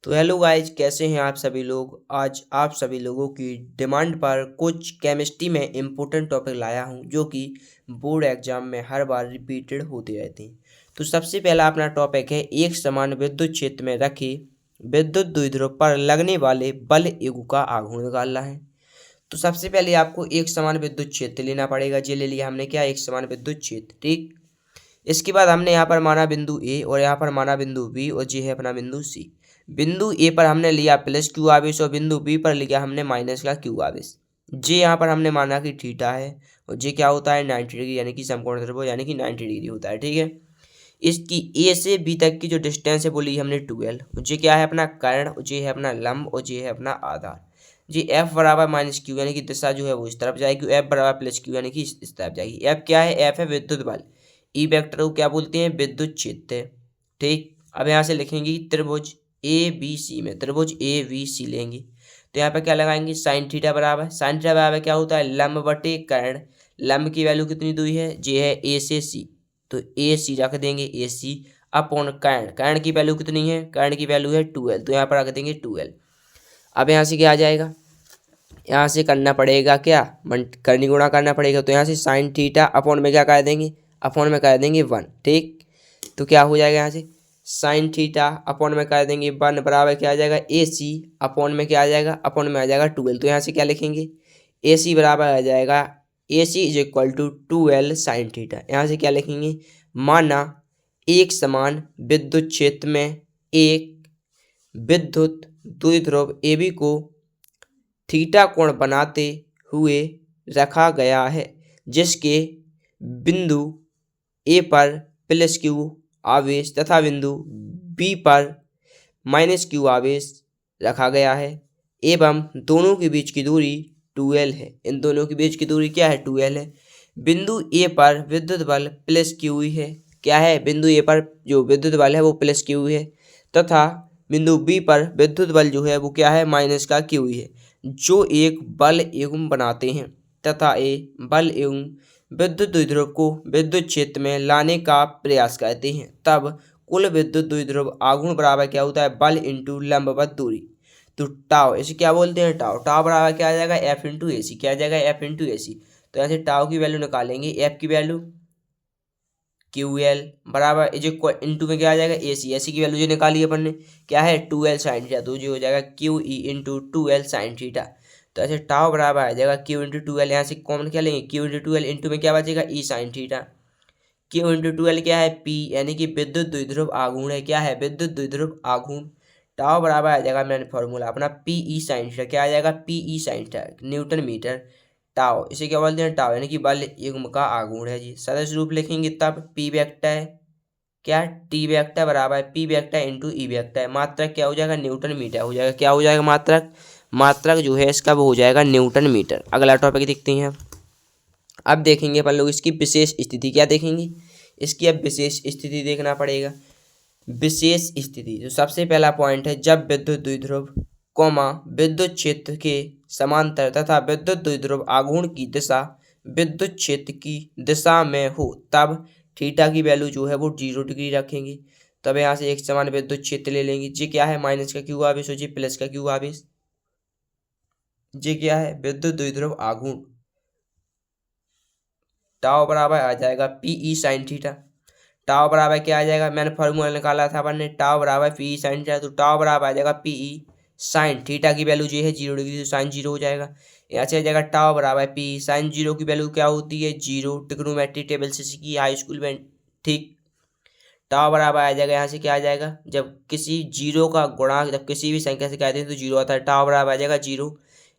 तो hello guys, कैसे हैं आप सभी लोग। आज आप सभी लोगों की डिमांड पर कुछ केमिस्ट्री में इम्पोर्टेंट टॉपिक लाया हूं जो कि बोर्ड एग्जाम में हर बार रिपीटेड होते रहते हैं। तो सबसे पहला अपना टॉपिक है एक समान विद्युत क्षेत्र में रखे विद्युत द्विध्रुव पर लगने वाले बल युग का आघूर्ण निकालना है। तो सबसे पहले आपको एक समान विद्युत क्षेत्र लेना पड़ेगा। ये ले लिया हमने, क्या, एक समान विद्युत क्षेत्र, ठीक। इसके बाद हमने यहाँ पर माना बिंदु ए और यहाँ पर माना बिंदु बी और ये है अपना बिंदु सी। बिंदु ए पर हमने लिया प्लस क्यू आवेश और बिंदु बी पर लिया हमने माइनस का क्यू आवेश। जे यहाँ पर हमने माना कि थीटा है और जे क्या होता है 90 डिग्री, यानी कि समकोण त्रिभुज, यानी कि 90 डिग्री होता है, ठीक है। इसकी ए से बी तक की जो डिस्टेंस है बोली हमने 12। जे क्या है अपना कर्ण, जे है अपना लंब और जे है अपना आधार। जी एफ बराबर माइनस क्यू, यानी कि दिशा जो है वो इस तरफ जाएगी। एफ बराबर प्लस क्यू, यानी कि इस तरफ जाएगी। एफ क्या है? एफ है विद्युत बल। ई वेक्टर को क्या बोलते हैं? विद्युत क्षेत्र, ठीक। अब यहाँ से लिखेंगे त्रिभुज ए बी सी में, त्रिभुज ए बी सी लेंगे तो यहाँ पे क्या लगाएंगे? साइन थीटा बराबर, साइन थीटा बराबर क्या होता है? लंब बटे कर्ण। लंब की वैल्यू कितनी दी है? जे है ए से सी, तो ए सी रख देंगे, ए सी अपॉन कर्ण। कर्ण की वैल्यू कितनी है? कर्ण की वैल्यू है 12, तो यहाँ पर रख देंगे 12। अब यहाँ से क्या आ जाएगा? यहाँ से करना पड़ेगा क्या? करनी गुणा करना पड़ेगा। तो यहाँ से साइन थीटा अपॉन में क्या कर देंगे? अपॉन में कर देंगे 1, ठीक। तो क्या हो जाएगा? यहाँ से साइन थीटा अपॉन में कर देंगे 1 बराबर क्या आ जाएगा? ए सी अपॉन में क्या आ जाएगा? अपॉन में आ जाएगा 12। तो यहाँ से क्या लिखेंगे? ए सी बराबर आ जाएगा, A C is equal to 12 sine theta. यहाँ से क्या लिखेंगे? माना एक समान विद्युत क्षेत्र में एक विद्युत द्विध्रुव ए बी को थीटा कोण बनाते हुए रखा गया है, जिसके बिंदु ए पर प्लस क्यू आवेश तथा बिंदु बी पर माइनस क्यू आवेश रखा गया है एवं दोनों के बीच की दूरी 2L है। इन दोनों के बीच की दूरी क्या है? 2L है। बिंदु ए पर विद्युत बल प्लस क्यू है। क्या है? बिंदु ए पर जो विद्युत बल है वो प्लस क्यू है तथा बिंदु बी पर विद्युत बल जो है वो क्या है? माइनस का क्यू है, जो एक बल युग्म बनाते हैं तथा ए बल युग्म विद्युत द्विध्रुव को विद्युत क्षेत्र में लाने का प्रयास करते हैं। तब कुल विद्युत द्विध्रुव आघूर्ण बराबर क्या होता है? बल इंटू लंबवत दूरी। तो टाव, इसे क्या बोलते हैं? टाव। टाव बराबर क्या आ जाएगा? एफ इंटू ए सी। क्या आ जाएगा? एफ इंटू ए सी। तो यहाँ से टाव की वैल्यू निकालेंगे, एफ की वैल्यू क्यू एल बराबर इज इंटू में क्या आ जाएगा? ए सी। ए सी की वैल्यू जो निकाली अपन ने क्या है? 2L sine theta. तो जो हो जाएगा Q E into 2L sine theta. तो ऐसे टाव बराबर आ जाएगा क्यू इंटू 2L। यहाँ से कॉमन क्या लेंगे? क्यू इंटू 2L इंटू में क्या बचेगा? E sine theta. Q into 2L क्या है? पी, यानी कि विद्युत द्विध्रुव आघूर्ण है। क्या है? विद्युत द्विध्रुव आघूर्ण। टाव बराबर आ जाएगा मैंने फॉर्मूला अपना पी ई साइन थीटा। क्या आ जाएगा? P E sine theta newton metre. Tau, इसे क्या बोलते हैं? टाव, यानी कि बल युग्म का आघूर्ण है जी। सदस्य रूप लिखेंगे तब पी वेक्टर क्या? टी वेक्टर बराबर P vector into E vector. मात्रक क्या हो जाएगा? न्यूटन मीटर हो जाएगा। क्या हो जाएगा? मात्रक, मात्रक जो है इसका वो हो जाएगा न्यूटन मीटर। अगला टॉपिक देखते हैं। अब देखेंगे अपन लोग इसकी विशेष स्थिति। क्या देखेंगे? इसकी अब विशेष स्थिति देखना पड़ेगा। विशेष स्थिति जो सबसे पहला पॉइंट है, जब विद्युत द्विध्रुव कोमा विद्युत क्षेत्र के समांतर तथा विद्युत द्विध्रुव आघूर्ण की दिशा विद्युत क्षेत्र की दिशा में हो, तब थीटा की वैल्यू जो है वो 0 डिग्री रखेंगे। तब यहाँ से एक समान विद्युत क्षेत्र ले लेंगे। जी क्या है? माइनस का क्यू आवेश और जी प्लस का क्यू आवेश। जी क्या है? विद्युत द्विध्रुव आघूर्ण। टाव बराबर आ जाएगा पी ई साइन थीटा। टाव बराबर क्या आ जाएगा? मैंने फॉर्मूला निकाला था अपन ने, टाव बराबर पी ई साइन थीटा। तो टाव बराबर आ जाएगा पी ई साइन थीटा की वैल्यू जो है 0 डिग्री, तो साइन 0 हो जाएगा। यहाँ से आ जाएगा टाव बराबर पी साइन 0 की वैल्यू क्या होती है? 0। ट्रिग्नोमेट्री टेबल से सीखी हाई स्कूल में, ठीक। टाव बराबर आ जाएगा, यहाँ से क्या आ जाएगा? जब किसी जीरो का गुणांक जब किसी भी संख्या से कहते हैं तो 0 आता है। टाव बराबर आ जाएगा 0।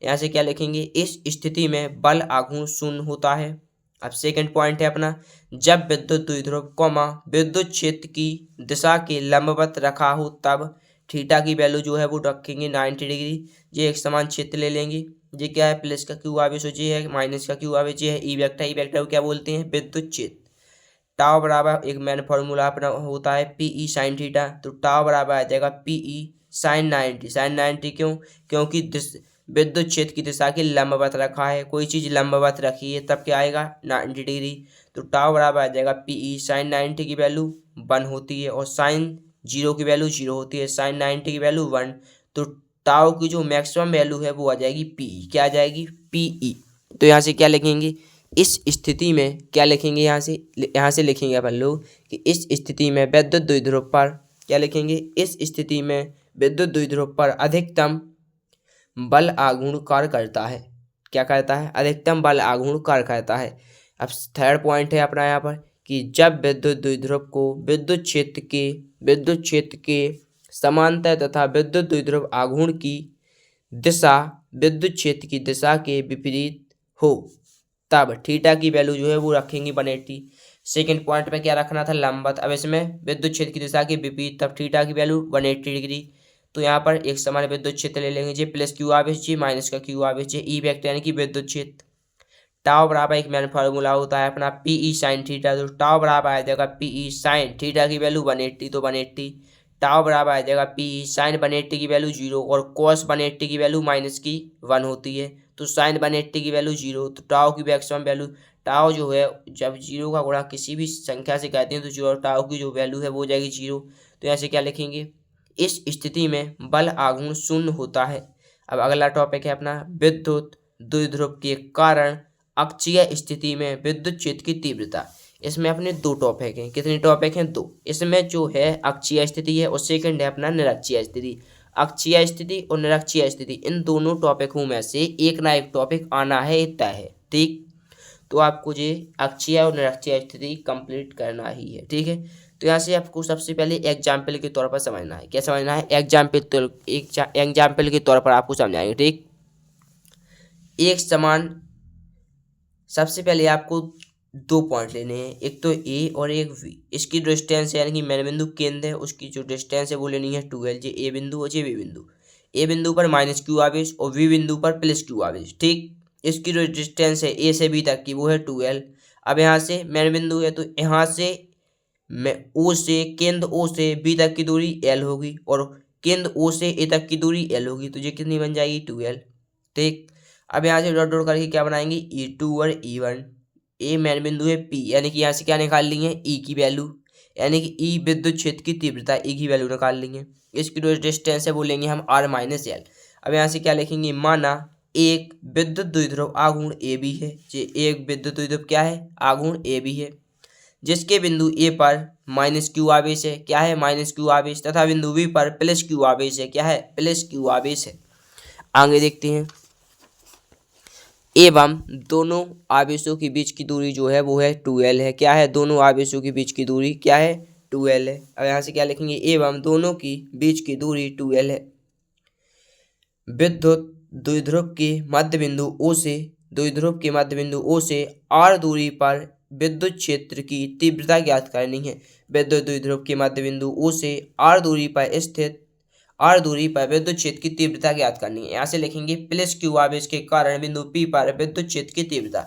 यहाँ से क्या लिखेंगे? इस स्थिति में बल आघूर्ण शून्य होता है। अब सेकंड पॉइंट है अपना, जब विद्युत द्विध्रुव कोमा विद्युत क्षेत्र की दिशा के लंबवत रखा हो, तब थीटा की वैल्यू जो है वो रखेंगे 90 डिग्री। ये एक समान क्षेत्र ले लेंगे। ये क्या है? प्लस का क्यू आवेश, ये है माइनस का क्यू आवेश, ये है ई वेक्टर। ई वेक्टर को क्या बोलते हैं? विद्युत क्षेत्र। टाव बराबर एक मैंने फॉर्मूला अपना होता है पी ई साइन थीटा। तो टाव बराबर आ जाएगा पी ई साइन 90। साइन 90 क्यों? क्योंकि विद्युत क्षेत्र की दिशा के लंबवत रखा है। कोई चीज़ लंबवत रखी है तब क्या आएगा? 90 डिग्री। तो टाव बराबर आ जाएगा पी ई साइन 90 की वैल्यू 1 होती है और साइन जीरो की वैल्यू जीरो होती है, साइन 90 की वैल्यू 1। तो टाउ की जो मैक्सिमम वैल्यू है वो आ जाएगी पी। क्या आ जाएगी? पी। तो यहाँ से क्या लिखेंगे? इस स्थिति में क्या लिखेंगे? यहाँ से लिखेंगे अपन लोग कि इस स्थिति में विद्युत द्विध्रुव पर क्या लिखेंगे? इस स्थिति में विद्युत द्विध्रुव पर अधिकतम बल आघूर्ण कार्य करता है। क्या करता है? अधिकतम बल आघूर्ण कार्य करता है। अब थर्ड पॉइंट है अपना यहाँ पर कि जब विद्युत द्विध्रुव को विद्युत क्षेत्र के समांतर तथा विद्युत द्विध्रुव आघूर्ण की दिशा विद्युत क्षेत्र की दिशा के विपरीत हो, तब थीटा की वैल्यू जो है वो रखेंगे 180। सेकेंड पॉइंट में क्या रखना था? लंबवत। अब इसमें विद्युत क्षेत्र की दिशा के विपरीत, तब थीटा की वैल्यू 180 डिग्री। तो यहाँ पर एक समान विद्युत क्षेत्र ले लेंगे, जे प्लस क्यू आवेश जी माइनस का क्यू आवेश जे ई वेक्टर यानी कि विद्युत क्षेत्र। टाउ बराबर एक मेन फार्मूला होता है अपना पीई साइन थीटा। तो टाउ बराबर आ जाएगा पीई साइन थीटा की वैल्यू 180, तो 180। टाउ बराबर आ जाएगा पीई साइन 180 की वैल्यू 0 और कॉस 180 की वैल्यू माइनस की 1 होती है। तो साइन 180 की वैल्यू 0, तो टाउ की मैक्सिमम वैल्यू, टाउ जो है जब 0 का गुणा किसी भी संख्या से करते हैं तो जो टाउ की जो वैल्यू है वो हो जाएगी 0। तो यहाँ से क्या लिखेंगे? इस स्थिति में बल आघूर्ण शून्य होता है। अब अगला टॉपिक है अपना विद्युत द्विध्रुव के कारण अक्षीय स्थिति में विद्युत क्षेत्र की तीव्रता। इसमें अपने दो टॉपिक हैं। कितने टॉपिक हैं? दो। इसमें जो है अक्षीय स्थिति है और सेकंड है अपना निरक्षीय स्थिति। अक्षीय स्थिति और निरक्षीय स्थिति, इन दोनों टॉपिकों में से एक ना एक टॉपिक आना है, तय है। ठीक, तो आपको ये अक्षीय और निरक्षीय स्थिति कंप्लीट करना ही है। ठीक है, तो यहाँ से आपको सबसे पहले एग्जाम्पल के तौर पर समझना है। क्या समझना है? एग्जाम्पल के तौर पर आपको समझाएंगे। ठीक, एक समान, सबसे पहले आपको दो पॉइंट लेने हैं, एक तो ए और एक वी। इसकी जो डिस्टेंस है यानी कि मेन बिंदु केंद्र है उसकी जो डिस्टेंस है वो लेनी है 12, जे ए बिंदु और जे बी बिंदु। ए बिंदु पर माइनस क्यू आवेश और वी बिंदु पर प्लस क्यू आवेश। ठीक, इसकी जो डिस्टेंस है ए से बी तक की वो है 12। अब यहाँ से मेन बिंदु है तो यहाँ से ओ से केंद्र ओ से बी तक की दूरी एल होगी और केंद्र ओ से ए तक की दूरी एल होगी। तो ये कितनी बन जाएगी? 12। ठीक, अब यहाँ से डॉट डॉट करके क्या बनाएंगे? E2 और E1। ए मेन बिंदु है P, यानी कि यहाँ से क्या निकाल लेंगे? E की वैल्यू, यानी कि E विद्युत क्षेत्र की तीव्रता, E की वैल्यू निकाल लेंगे। इसकी जो डिस्टेंस है वो लेंगे हम R माइनस एल। अब यहाँ से क्या लिखेंगे? माना एक विद्युत द्विध्रुव आघूर्ण ए बी है। एक विद्युत द्विध्रुव क्या है? आघूर्ण ए बी है, जिसके बिंदु ए पर माइनस क्यू आवेश है। क्या है? माइनस क्यू आवेश। तथा बिंदु बी पर प्लस क्यू आवेश है। क्या है? प्लस क्यू आवेश है। आगे देखते हैं। एवं दोनों आवेशों के बीच की दूरी जो है वो है 2L है। क्या है? दोनों आवेशों के बीच की दूरी क्या है? 2L है। अब यहाँ से क्या लिखेंगे? एवं दोनों की बीच की दूरी 2L है। विद्युत द्विध्रुव के मध्य बिंदु O से R दूरी पर विद्युत क्षेत्र की तीव्रता ज्ञात करनी है। विद्युत द्विध्रुव के मध्य बिंदु O से R दूरी पर स्थित विद्युत क्षेत्र की तीव्रता ज्ञात करनी है। यहाँ से लिखेंगे प्लस क्यू आवेश के कारण बिंदु P पर विद्युत क्षेत्र की तीव्रता।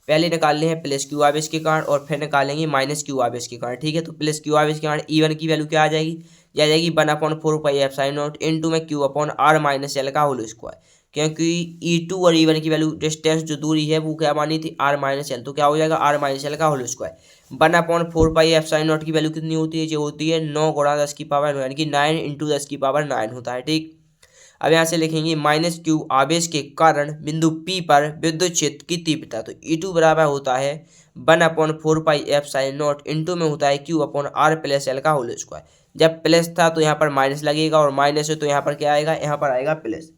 पहले निकालने हैं प्लस क्यू आवेश के कारण और फिर निकालेंगे माइनस क्यू आवेश के कारण। ठीक है, तो प्लस क्यू आवेश के कारण E1 की वैल्यू क्या आ जाएगी? ये आ जाएगी 1/4 पाई एप्सिलॉन नॉट इनटू में Q upon R minus L का होल स्क्वायर। क्योंकि E2 और E1 की वैल्यू डिस्टेंस जो दूरी है वो क्या मानी थी? R minus L. तो क्या हो जाएगा? R माइनस एल का होल स्क्वायर। 1/4 पाई एप्सिलॉन नॉट की वैल्यू कितनी होती है? जो होती है 9 गुणा 10 की पावर 9, यानी कि 9 इंटू 10 की पावर 9 होता है। ठीक, अब यहाँ से लिखेंगे माइनस क्यू आवेश के कारण बिंदु P पर विद्युत क्षेत्र की तीव्रता। तो E2 बराबर होता है 1/4 पाई एप्सिलॉन नॉट इंटू में होता है Q upon R plus L का होल स्क्वायर। जब प्लस था तो यहाँ पर माइनस लगेगा और माइनस है तो यहाँ पर क्या आएगा? यहाँ पर आएगा प्लस।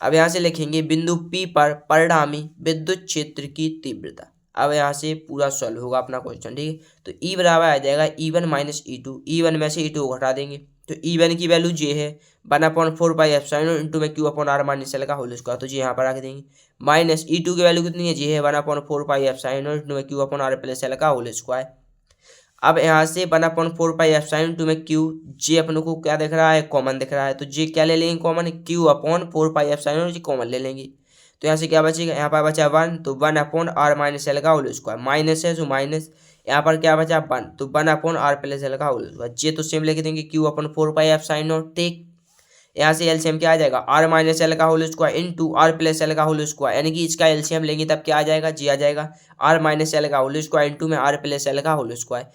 अब यहाँ से लिखेंगे बिंदु P पर परिणामी विद्युत क्षेत्र की तीव्रता। अब यहाँ से पूरा सॉल्व होगा अपना क्वेश्चन। ठीक है, तो E बराबर आ जाएगा E1 माइनस E2। E1 में से E2 को घटा देंगे तो E1 की वैल्यू जे है 1/4 पाई एप्सिलॉन इंटू में Q upon R minus L का होल स्क्वायर। तो जी यहाँ पर रख देंगे। माइनस E2 की वैल्यू कितनी है? जे है 1/4 पाई एप्सिलॉन इंटू में Q upon R plus L का होल स्क्वायर। अब यहाँ से 1/4 पाई एप्सिलॉन इंटू में Q, जे अपने को क्या दिख रहा है? कॉमन दिख रहा है। तो जे क्या ले लेंगे? Common. Q upon 4 pi epsilon जी कॉमन ले लेंगे। तो यहाँ से क्या बचेगा? यहाँ पर बचा 1, तो 1 अपॉन R माइनस एल का होल स्क्वायर। माइनस है तो माइनस, यहाँ पर क्या बचा? 1, तो 1 अपॉन R प्लस एल का होल स्क्वायर। जे तो सेम लिख देंगे Q upon 4 pi epsilon naught. ठीक, यहाँ से एलसीएम क्या आ जाएगा? R माइनस एल का whole square into R plus L का होल स्क्वायर, यानी कि इसका एलसीएम लेंगे तब क्या आ जाएगा? जी आ जाएगा R माइनस एल का होल स्क्वायर इंटू में R प्लस एल का whole square.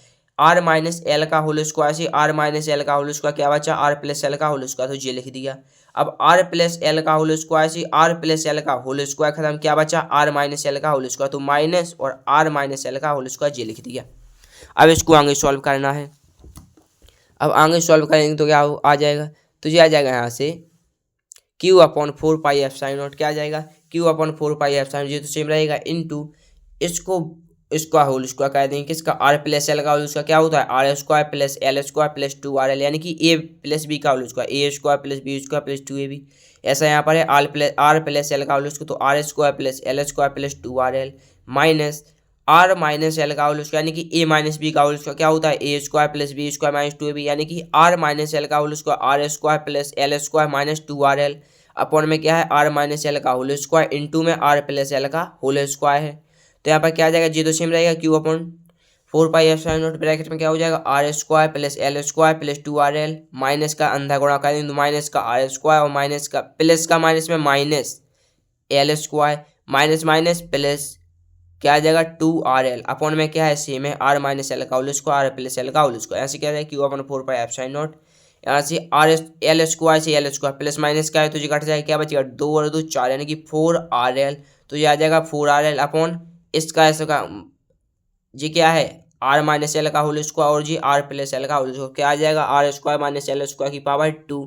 R minus L का होल स्क्वायर से आर माइनस एल का होल स्क्वायर क्या बचा, आर प्लस एल का होल स्क्वायर, तो ये लिख दिया। अब आर प्लस एल का होल स्क्वायर से आर प्लस एल का होल स्क्वायर खत्म, क्या बचा, आर माइनस एल का होल स्क्वायर, तो माइनस और आर माइनस एल का होल स्क्वायर ये लिख दिया। अब इसको आगे सॉल्व करना है। अब आगे सॉल्व करेंगे तो क्या आ जाएगा, तो ये आ जाएगा यहाँ से Q upon 4 pi epsilon not, क्या आ जाएगा, क्यू अपॉन 4 पाई एप्सिलॉन, ये तो सेम रहेगा, इनटू इसका होल स्क्वायर कर देंगे, किसका, आर प्लस एल का होल स्क्वायर क्या होता है, R square plus L square plus 2 RL, यानी कि ए प्लस बी का whole square, A square plus B square plus 2AB। ऐसा यहाँ पर है आर प्लस एल का होल स्क्वायर, तो R square plus L square plus 2RL minus R minus L का होल स्क्वायर, यानी कि ए माइनस बी का होल स्क्वायर क्या होता है, A square plus B square minus 2AB, यानी कि आर माइनस एल का whole square R square plus L square minus 2RL upon में क्या है, आर माइनस एल का होल स्क्वायर इंटू में आर प्लस एल का होल स्क्वायर है। तो यहाँ पर क्या आ जाएगा, जी तो सेम रहेगा, Q upon 4 pi epsilon naught bracket में क्या हो जाएगा, R square plus L square plus 2RL minus का अंधा गुणा कर देंगे तो माइनस का आर स्क्वायर और माइनस का प्लस का माइनस में minus L square minus minus plus क्या आ जाएगा 2RL अपॉन में क्या है, सेम है, आर माइनस एल का whole square R plus L का होल स्क्वायर, यहाँ से क्या है, Q upon 4 pi epsilon naught, यहाँ से आर एल स्क्वायर से एल स्क्वायर प्लस माइनस का है तो ये कट जाएगा, क्या बचेगा, 2 और 2 4 यानी कि 4RL, तो ये आ जाएगा 4RL अपॉन इसका इसका जी क्या है, आर माइनस एल का होल स्क्वायर और जी आर प्लस एल का होल स्क्वायर, क्या आ जाएगा, R square minus L square की पावर 2,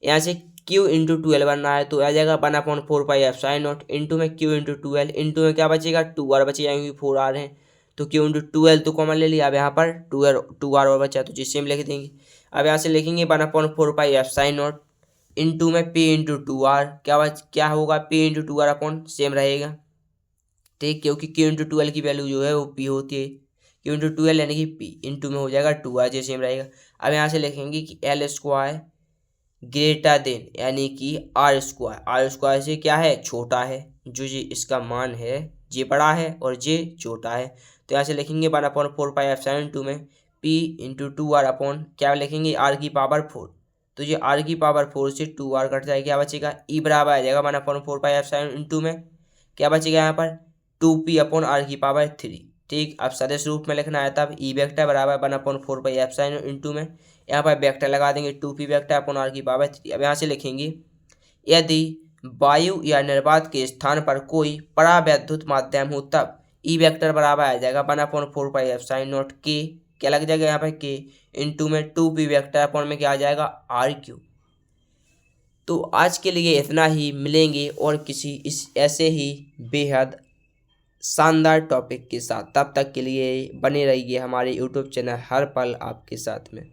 यहाँ से क्यू इंटू 12 बनना है तो आ जाएगा 1/4 पाई एप्सिलॉन नॉट इंटू में क्यू इंटू 12 इंटू में क्या बचेगा 2R बचेगा क्योंकि 4R है, तो क्यू इंटू 12 तो कॉमन ले लिया, अब यहाँ पर 2R और बचा तो जिससे हम लिख देंगे। अब यहाँ से लिखेंगे 1/4 पाई एप्सिलॉन नॉट इंटू में पी इंटू 2R, क्या होगा, P into 2R upon same रहेगा, ठीक, क्योंकि क्यू इंटू 12 की वैल्यू जो है वो पी होती है, क्यू इंटू 12 यानी कि पी इंटू में हो जाएगा 2R जो सेम रहेगा। अब यहाँ से लिखेंगे कि एल स्क्वायर ग्रेटर देन यानी कि आर स्क्वायर से क्या है, छोटा है, जो जी इसका मान है जे बड़ा है और जे छोटा है, तो यहाँ से लिखेंगे 1/4 पाई एप्सिलॉन 2 में पी इंटू 2R अपॉन क्या लिखेंगे, आर की पावर 4, तो ये आर की पावर 4 से 2R कट जाएगा, क्या बचेगा, ई बराबर आ जाएगा 1/4 पाई एप्सिलॉन 2 में क्या बचेगा यहाँ पर 2P अपॉन आर की पावर 3, ठीक। अब सदिश रूप में लिखना है तब ई वेक्टर बराबर 1/4 पाई एप्सिलॉन में, यहाँ पर वेक्टर लगा देंगे 2P वेक्टर अपॉन आर की पावर 3। अब यहाँ से लिखेंगे यदि वायु या निर्वात के स्थान पर कोई परावैद्युत माध्यम हो तब ई वेक्टर बराबर आ जाएगा 1/4 पाई एप्सिलॉन नॉट के, क्या लग जाएगा यहाँ पर के इंटू में 2P वेक्टर अपॉन में क्या आ जाएगा RQ। तो आज के लिए इतना ही, मिलेंगे और किसी इस ऐसे ही बेहद शानदार टॉपिक के साथ, तब तक के लिए बने रहिए हमारे यूट्यूब चैनल हर पल आपके साथ में।